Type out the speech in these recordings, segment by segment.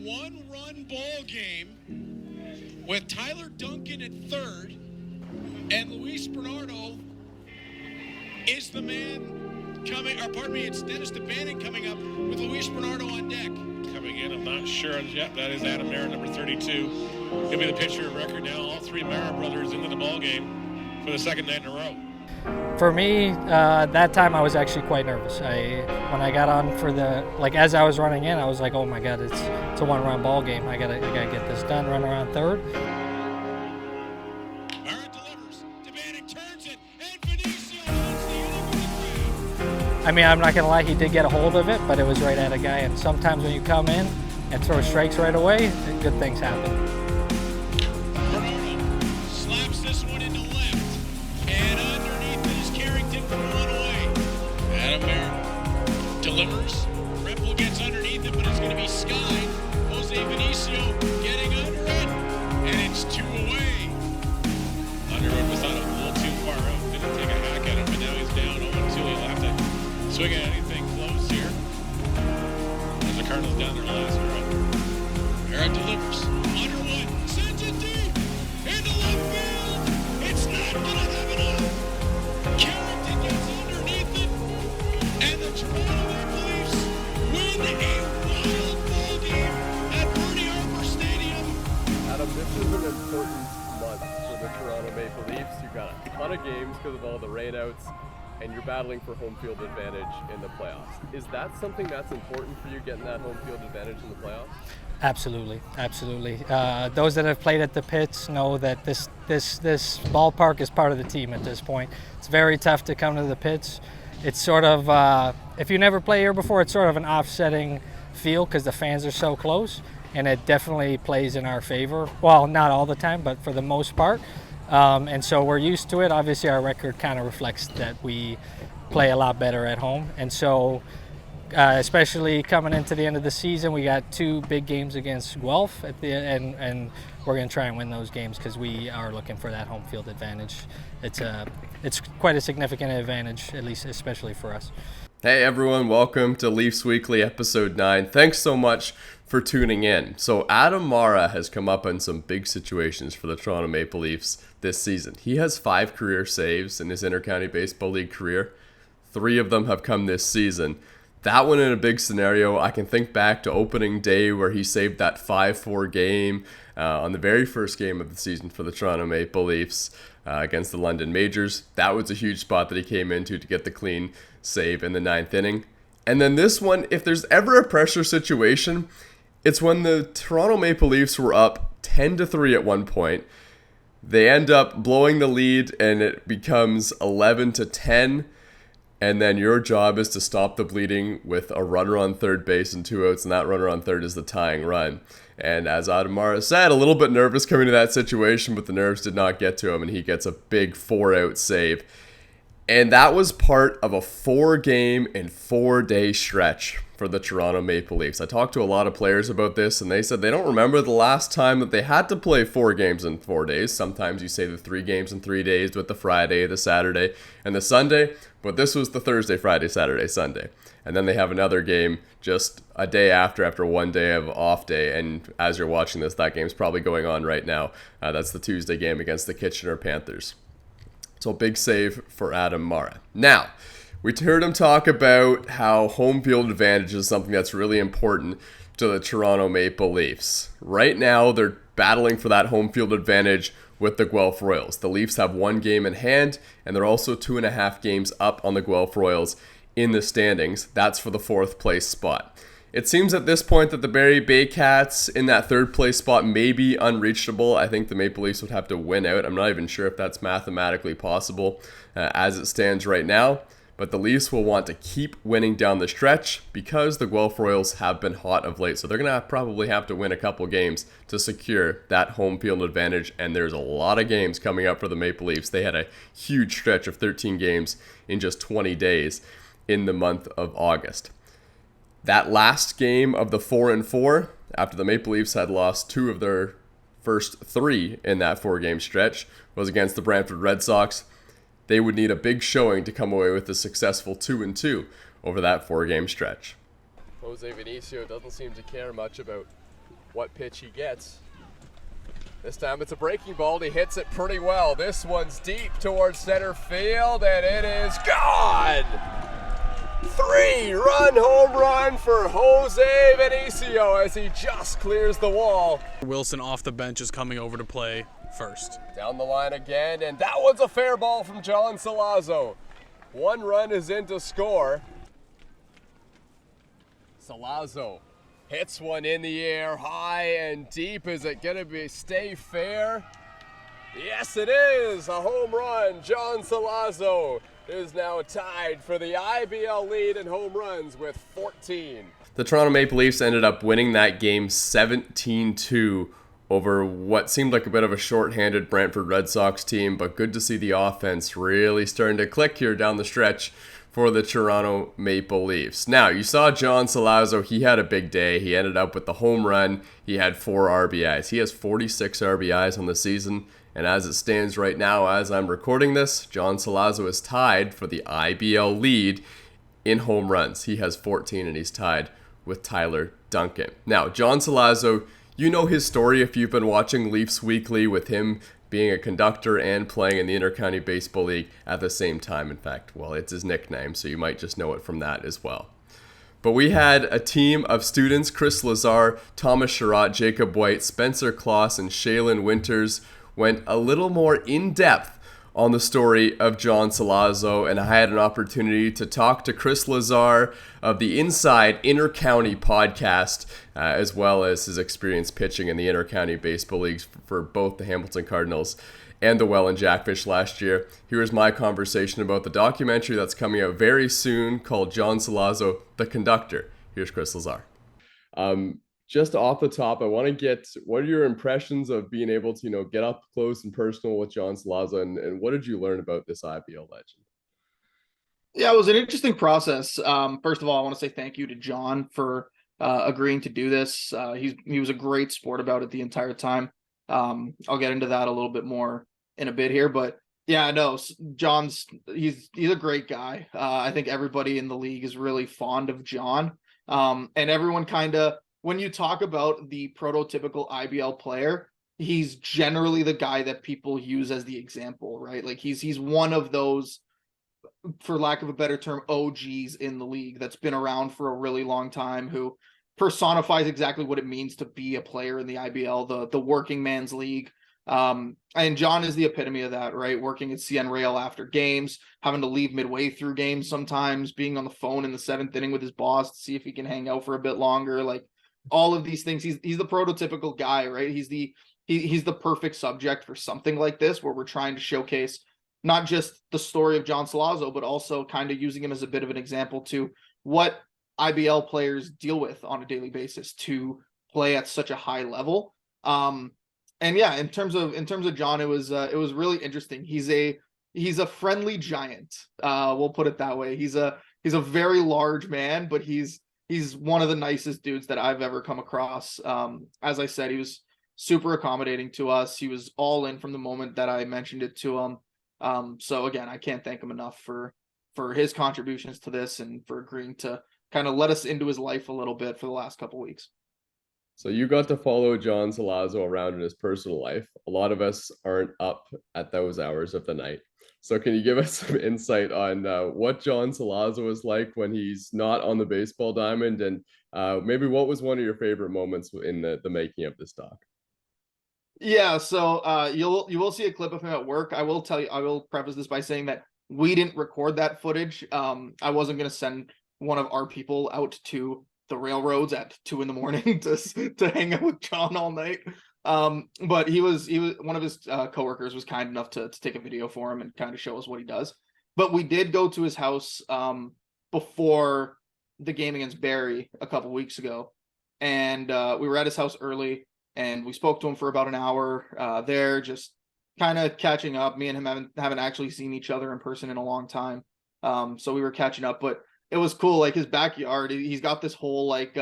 one-run ball game with Tyler Duncan at third, and Luis Bernardo is the man coming, or pardon me, it's Dennis DeBannon coming up with Luis Bernardo on deck. Coming in, I'm not sure. Yep, that is Adam Marra, number 32. He'll be the pitcher of record now. All three Marra brothers into the ball game for the second night in a row. For me, that time I was actually quite nervous. When I got on for as I was running in, I was like, oh my God, it's a one-run ball game. I gotta get this done, run around third. Marra delivers, DeBannon turns it, and Venezia holds the over. I mean, I'm not gonna lie, he did get a hold of it, but it was right at a guy. And sometimes when you come in and throw strikes right away, good things happen. Bernardo slaps this one into left, and underneath is Carrington for one away. Adam Marra delivers. Ripple gets underneath it, but it's going to be skied. Jose Venezia getting under it, and it's two away. Underwood was on a little too far out. Didn't take a hack at him, but now he's down 0-2. He'll have to swing at anything close here. As the Cardinals down their last run. Marra delivers. Underwood sends it deep into left field. It's not going to have enough. Carrington gets underneath it, and the Toronto Maple Leafs win a wild ball game at Bernie Harper Stadium. Adam, this is an important month for the Toronto Maple Leafs. You've got a ton of games because of all the rainouts, and you're battling for home field advantage in the playoffs. Is that something that's important for you, getting that home field advantage in the playoffs? Absolutely. Those that have played at the pits know that this ballpark is part of the team at this point. It's very tough to come to the pits. It's sort of, if you never played here before, it's sort of an offsetting feel because the fans are so close, and it definitely plays in our favor. Well, not all the time, but for the most part. And so we're used to it. Obviously, our record kind of reflects that we play a lot better at home. And so, especially coming into the end of the season, we got two big games against Guelph at the end, and we're going to try and win those games because we are looking for that home field advantage. It's quite a significant advantage, at least especially for us. Hey everyone, welcome to Leafs Weekly episode 9. Thanks so much for tuning in. So Adam Marra has come up in some big situations for the Toronto Maple Leafs this season. He has 5 career saves in his Intercounty Baseball League career. 3 of them have come this season. That one in a big scenario, I can think back to opening day where he saved that 5-4 game on the very first game of the season for the Toronto Maple Leafs against the London Majors. That was a huge spot that he came into to get the clean save in the 9th inning. And then this one, if there's ever a pressure situation, it's when the Toronto Maple Leafs were up 10-3 at one point. They end up blowing the lead and it becomes 11-10. And then your job is to stop the bleeding with a runner on third base and 2 outs, and that runner on third is the tying run. And as Adam Marra said, a little bit nervous coming to that situation, but the nerves did not get to him, and he gets a big 4-out save. And that was part of a 4-game and 4-day stretch for the Toronto Maple Leafs. I talked to a lot of players about this, and they said they don't remember the last time that they had to play 4 games in 4 days. Sometimes you say the 3 games in 3 days with the Friday, the Saturday, and the Sunday, but this was the Thursday, Friday, Saturday, Sunday. And then they have another game just a day after 1 day of off day. And as you're watching this, that game's probably going on right now. That's the Tuesday game against the Kitchener Panthers. So big save for Adam Marra. Now, we heard him talk about how home field advantage is something that's really important to the Toronto Maple Leafs. Right now, they're battling for that home field advantage with the Guelph Royals. The Leafs have 1 game in hand, and they're also 2.5 games up on the Guelph Royals in the standings. That's for the 4th place spot. It seems at this point that the Barrie Bay Cats in that 3rd place spot may be unreachable. I think the Maple Leafs would have to win out. I'm not even sure if that's mathematically possible as it stands right now. But the Leafs will want to keep winning down the stretch because the Guelph Royals have been hot of late. So they're going to probably have to win a couple games to secure that home field advantage. And there's a lot of games coming up for the Maple Leafs. They had a huge stretch of 13 games in just 20 days in the month of August. That last game of the 4-4, after the Maple Leafs had lost 2 of their first 3 in that 4-game stretch, was against the Brantford Red Sox. They would need a big showing to come away with a successful 2-2 over that 4-game stretch. Jose Venezia doesn't seem to care much about what pitch he gets. This time it's a breaking ball. He hits it pretty well. This one's deep towards center field, and it is gone. 3-run home run for Jose Venezia as he just clears the wall. Wilson off the bench is coming over to play first. Down the line again, and that one's a fair ball from John Solazzo. 1 run is in to score. Salazzo hits one in the air, high and deep. Is it going to stay fair? Yes, it is. A home run. John Salazzo is now tied for the IBL lead in home runs with 14. The Toronto Maple Leafs ended up winning that game 17-2 over what seemed like a bit of a shorthanded Brantford Red Sox team, but good to see the offense really starting to click here down the stretch for the Toronto Maple Leafs. Now, you saw John Salazzo. He had a big day. He ended up with the home run. He had 4 RBIs. He has 46 RBIs on the season, and as it stands right now, as I'm recording this, John Salazzo is tied for the IBL lead in home runs. He has 14, and he's tied with Tyler Duncan. Now, John Salazzo, you know his story if you've been watching Leafs Weekly, with him being a conductor and playing in the Intercounty Baseball League at the same time. In fact, well, it's his nickname, so you might just know it from that as well. But we had a team of students: Chris Lazar, Thomas Sherratt, Jacob White, Spencer Kloss, and Shaylin Winters went a little more in-depth on the story of John Salazzo, and I had an opportunity to talk to Chris Lazar of the Inside Intercounty podcast, as well as his experience pitching in the Intercounty Baseball Leagues for both the Hamilton Cardinals and the Welland Jackfish last year. Here's my conversation about the documentary that's coming out very soon called John Salazzo, The Conductor. Here's Chris Lazar. Just off the top, I want to get, what are your impressions of being able to, get up close and personal with John Salazzo, and what did you learn about this IBL legend? Yeah, it was an interesting process. First of all, I want to say thank you to John for agreeing to do this. He was a great sport about it the entire time. I'll get into that a little bit more in a bit here, but yeah, no, he's a great guy. I think everybody in the league is really fond of John, and everyone kind of, when you talk about the prototypical IBL player, he's generally the guy that people use as the example, right? Like he's one of those, for lack of a better term, OGs in the league that's been around for a really long time, who personifies exactly what it means to be a player in the IBL, the working man's league. And John is the epitome of that, right? Working at CN Rail after games, having to leave midway through games sometimes, being on the phone in the 7th inning with his boss to see if he can hang out for a bit longer. Like all of these things, he's the prototypical guy, right? He's the perfect subject for something like this, where we're trying to showcase not just the story of John Solazzo, but also kind of using him as a bit of an example to what IBL players deal with on a daily basis to play at such a high level. And yeah, in terms of John, it was really interesting. He's a friendly giant. We'll put it that way. He's a very large man, but he's one of the nicest dudes that I've ever come across. As I said, he was super accommodating to us. He was all in from the moment that I mentioned it to him. So again, I can't thank him enough for his contributions to this and for agreeing to kind of let us into his life a little bit for the last couple of weeks. So you got to follow John Salazzo around in his personal life. A lot of us aren't up at those hours of the night. So can you give us some insight on what John Salazzo is like when he's not on the baseball diamond, and maybe what was one of your favorite moments in the making of this doc? Yeah, so you will see a clip of him at work. I will preface this by saying that we didn't record that footage. I wasn't going to send one of our people out to the railroads at 2 a.m. to hang out with John all night. But he was one of his coworkers was kind enough to take a video for him and kind of show us what he does. But we did go to his house before the game against Barrie a couple weeks ago, and we were at his house early, and we spoke to him for about an hour there, just kind of catching up. Me and him haven't actually seen each other in person in a long time, so we were catching up. But it was cool, like his backyard. He's got this whole like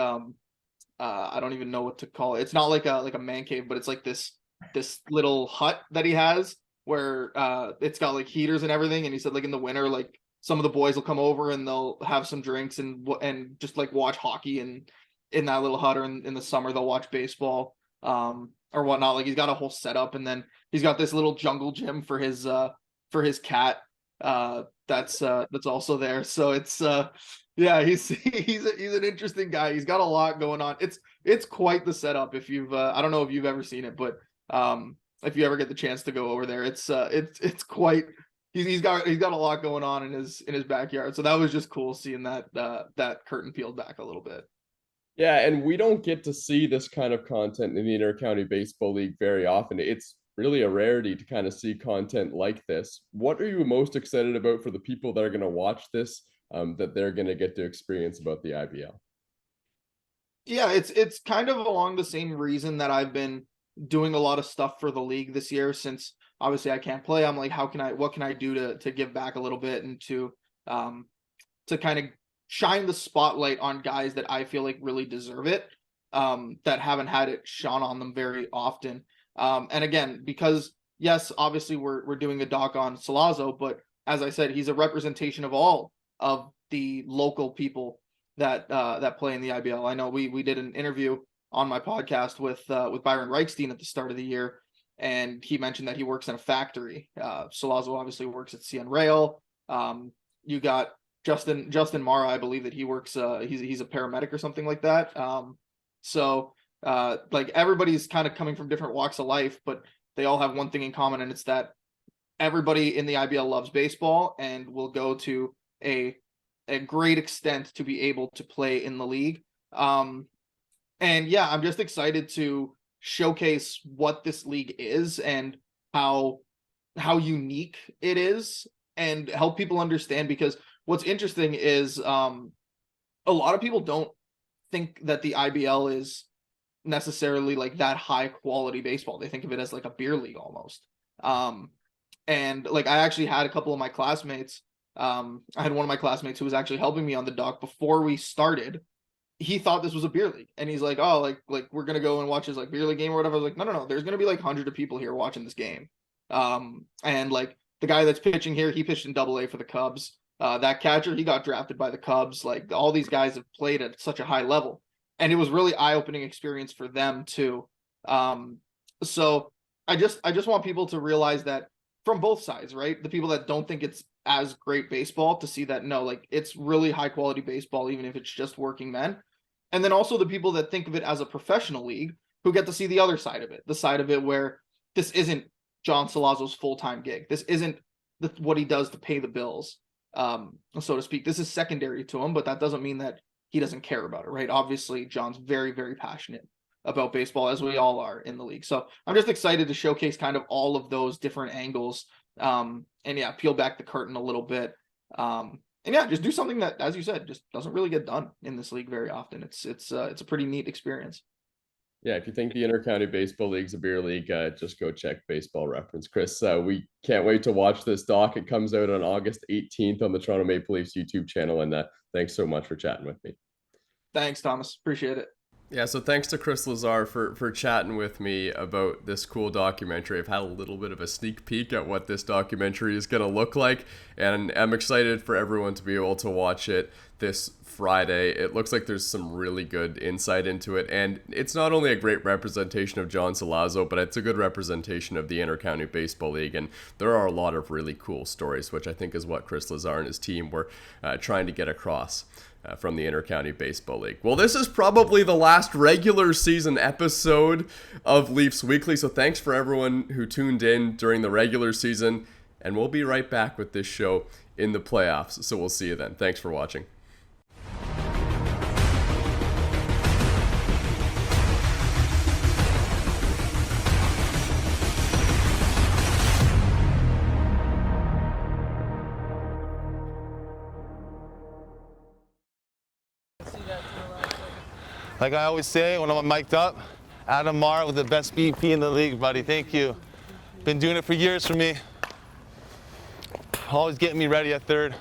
I don't even know what to call it. It's not like a man cave, but it's like this little hut that he has where it's got like heaters and everything. And he said like in the winter, like some of the boys will come over and they'll have some drinks and just like watch hockey. And in that little hut, or in the summer they'll watch baseball or whatnot. Like, he's got a whole setup, and then he's got this little jungle gym for his cat that's also there. So it's yeah, he's an interesting guy. He's got a lot going on. It's quite the setup. If you've I don't know if you've ever seen it, but if you ever get the chance to go over there, it's quite. He's got a lot going on in his backyard. So that was just cool seeing that curtain peeled back a little bit. Yeah, and we don't get to see this kind of content in the Intercounty Baseball League very often. It's really a rarity to kind of see content like this. What are you most excited about for the people that are going to watch this, that they're going to get to experience about the IBL? Yeah, it's kind of along the same reason that I've been doing a lot of stuff for the league this year, since obviously I can't play. I'm like, what can I do to give back a little bit, and to kind of shine the spotlight on guys that I feel like really deserve it, that haven't had it shone on them very often. And again, because yes, obviously we're doing a doc on Solazzo, but as I said, he's a representation of all of the local people that play in the IBL. I know we did an interview on my podcast with Byron Reichstein at the start of the year, and he mentioned that he works in a factory. Solazzo obviously works at CN Rail. You got Justin Marra, I believe that he works. He's a paramedic or something like that. So like, everybody's kind of coming from different walks of life, but they all have one thing in common, and it's that everybody in the IBL loves baseball and will go to a great extent to be able to play in the league. And yeah, I'm just excited to showcase what this league is and how unique it is, and help people understand, because what's interesting is a lot of people don't think that the IBL is necessarily like that high quality baseball. They think of it as like a beer league almost. And like, I actually had a couple of my classmates. I had one of my classmates who was actually helping me on the doc before we started. He thought this was a beer league, and he's like, oh, like we're gonna go and watch his like beer league game or whatever. I was like, no, there's gonna be like hundreds of people here watching this game. And like, the guy that's pitching here, he pitched in AA for the Cubs. That catcher, he got drafted by the Cubs. Like, all these guys have played at such a high level, and it was really eye-opening experience for them too. So I just want people to realize that from both sides, right? The people that don't think it's as great baseball, to see that no, like, it's really high quality baseball, even if it's just working men. And then also the people that think of it as a professional league, who get to see the other side of it, the side of it where this isn't John Solazzo's full-time gig. This isn't what he does to pay the bills, so to speak. This is secondary to him, but that doesn't mean that he doesn't care about it, right? Obviously, John's very, very passionate about baseball, as we all are in the league. So I'm just excited to showcase kind of all of those different angles, and yeah, peel back the curtain a little bit. And yeah, just do something that, as you said, just doesn't really get done in this league very often. It's a pretty neat experience. Yeah, if you think the Intercounty Baseball League's a beer league, just go check Baseball Reference. Chris, we can't wait to watch this doc. It comes out on August 18th on the Toronto Maple Leafs YouTube channel, and thanks so much for chatting with me. Thanks, Thomas. Appreciate it. Yeah, so thanks to Chris Lazar for chatting with me about this cool documentary. I've had a little bit of a sneak peek at what this documentary is going to look like, and I'm excited for everyone to be able to watch it this Friday. It looks like there's some really good insight into it, and it's not only a great representation of John Salazo, but it's a good representation of the Intercounty Baseball League, and there are a lot of really cool stories, which I think is what Chris Lazar and his team were trying to get across from the Intercounty Baseball League. Well, this is probably the last regular season episode of Leafs Weekly, so thanks for everyone who tuned in during the regular season, and we'll be right back with this show in the playoffs, so we'll see you then. Thanks for watching. Like I always say when I'm mic'd up, Adam Marra with the best BP in the league, buddy. Thank you. Been doing it for years for me. Always getting me ready at third.